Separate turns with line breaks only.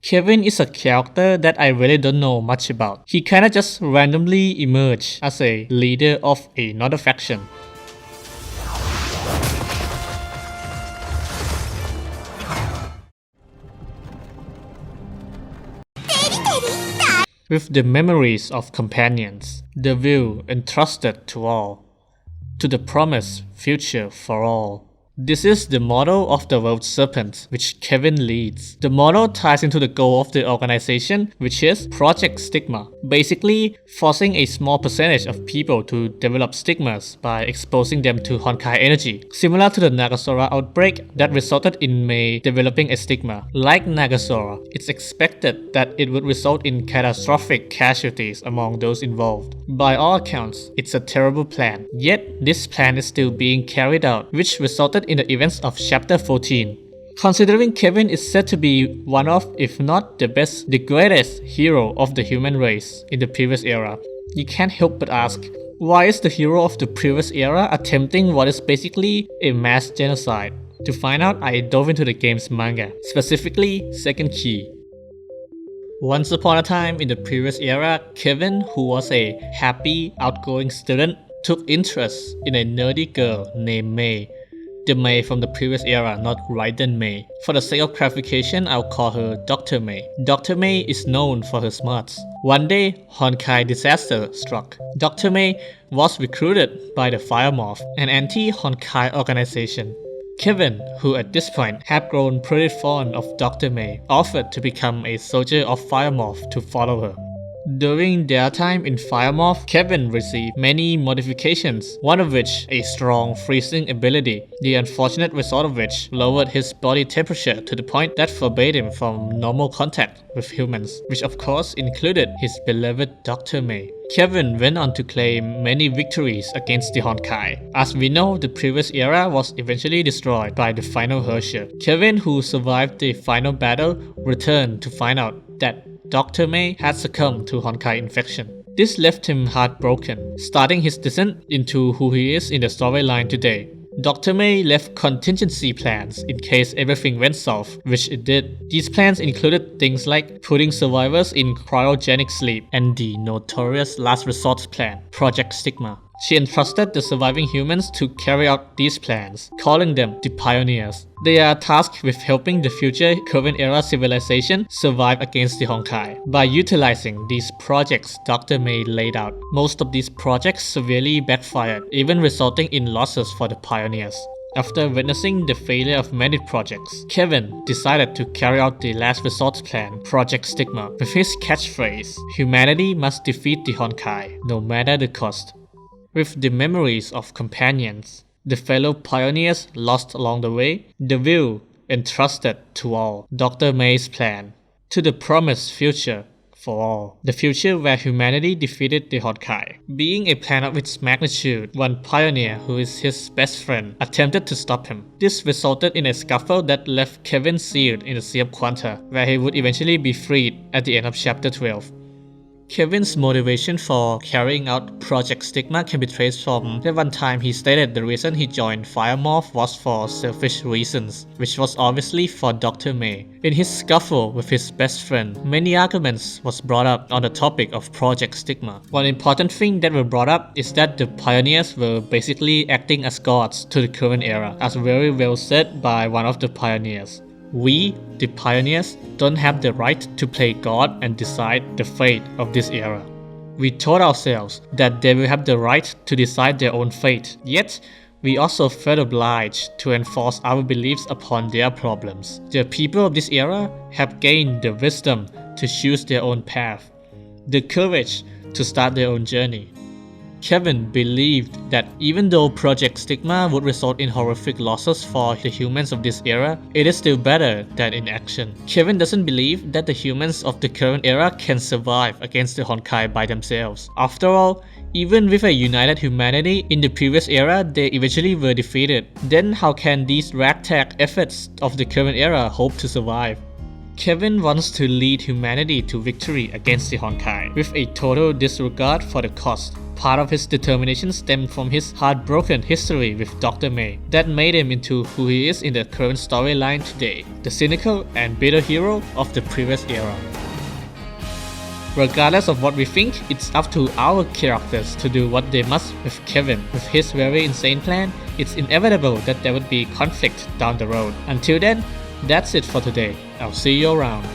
Kevin is a character that I really don't know much about. He kinda just randomly emerged as a leader of another faction. With the memories of companions, the will entrusted to all, to the promised future for all. This is the model of the World Serpent, which Kevin leads. The model ties into the goal of the organization, which is Project Stigma, basically forcing a small percentage of people to develop stigmas by exposing them to Honkai energy, similar to the Nagasora outbreak that resulted in Mei developing a stigma. Like Nagasora, it's expected that it would result in catastrophic casualties among those involved. By all accounts, it's a terrible plan, yet this plan is still being carried out, which resulted in the events of Chapter 14. Considering Kevin is said to be one of, if not the best, the greatest hero of the human race in the previous era, you can't help but ask, why is the hero of the previous era attempting what is basically a mass genocide? To find out, I dove into the game's manga, specifically Second Key. Once upon a time in the previous era, Kevin, who was a happy, outgoing student, took interest in a nerdy girl named Mei. The Mei from the previous era, not Raiden Mei. For the sake of clarification, I'll call her Dr. Mei. Dr. Mei is known for her smarts. One day, Honkai disaster struck. Dr. Mei was recruited by the Fire Morph, an anti-Honkai organization. Kevin, who at this point had grown pretty fond of Dr. Mei, offered to become a soldier of Fire Morph to follow her. During their time in Fire Morph, Kevin received many modifications, one of which a strong freezing ability, the unfortunate result of which lowered his body temperature to the point that forbade him from normal contact with humans, which of course included his beloved Dr. Mei. Kevin went on to claim many victories against the Honkai. As we know, the previous era was eventually destroyed by the final Herrscher. Kevin, who survived the final battle, returned to find out that Dr. Mei had succumbed to Honkai infection. This left him heartbroken, starting his descent into who he is in the storyline today. Dr. Mei left contingency plans in case everything went south, which it did. These plans included things like putting survivors in cryogenic sleep and the notorious last resort plan, Project Stigma. She entrusted the surviving humans to carry out these plans, calling them the Pioneers. They are tasked with helping the future current era civilization survive against the Honkai. By utilizing these projects Dr. Mei laid out, most of these projects severely backfired, even resulting in losses for the Pioneers. After witnessing the failure of many projects, Kevin decided to carry out the last resort plan, Project Stigma, with his catchphrase, "Humanity must defeat the Honkai, no matter the cost." With the memories of companions, the fellow pioneers lost along the way, the will entrusted to all, Dr. Mei's plan, to the promised future for all, the future where humanity defeated the Honkai. Being a plan of its magnitude, one pioneer, who is his best friend, attempted to stop him. This resulted in a scuffle that left Kevin sealed in the Sea of Quanta, where he would eventually be freed at the end of Chapter 12. Kevin's motivation for carrying out Project Stigma can be traced from that one time he stated the reason he joined Fire Morph was for selfish reasons, which was obviously for Dr. Mei. In his scuffle with his best friend, many arguments was brought up on the topic of Project Stigma. One important thing that were brought up is that the pioneers were basically acting as gods to the current era, as very well said by one of the pioneers. We, the pioneers, don't have the right to play God and decide the fate of this era. We told ourselves that they will have the right to decide their own fate, yet we also felt obliged to enforce our beliefs upon their problems. The people of this era have gained the wisdom to choose their own path, the courage to start their own journey. Kevin believed that even though Project Stigma would result in horrific losses for the humans of this era, it is still better than inaction. Kevin doesn't believe that the humans of the current era can survive against the Honkai by themselves. After all, even with a united humanity in the previous era, they eventually were defeated. Then how can these ragtag efforts of the current era hope to survive? Kevin wants to lead humanity to victory against the Honkai, with a total disregard for the cost. Part of his determination stemmed from his heartbroken history with Dr. May that made him into who he is in the current storyline today, the cynical and bitter hero of the previous era. Regardless of what we think, it's up to our characters to do what they must with Kevin. With his very insane plan, it's inevitable that there would be conflict down the road. Until then, that's it for today. I'll see you around.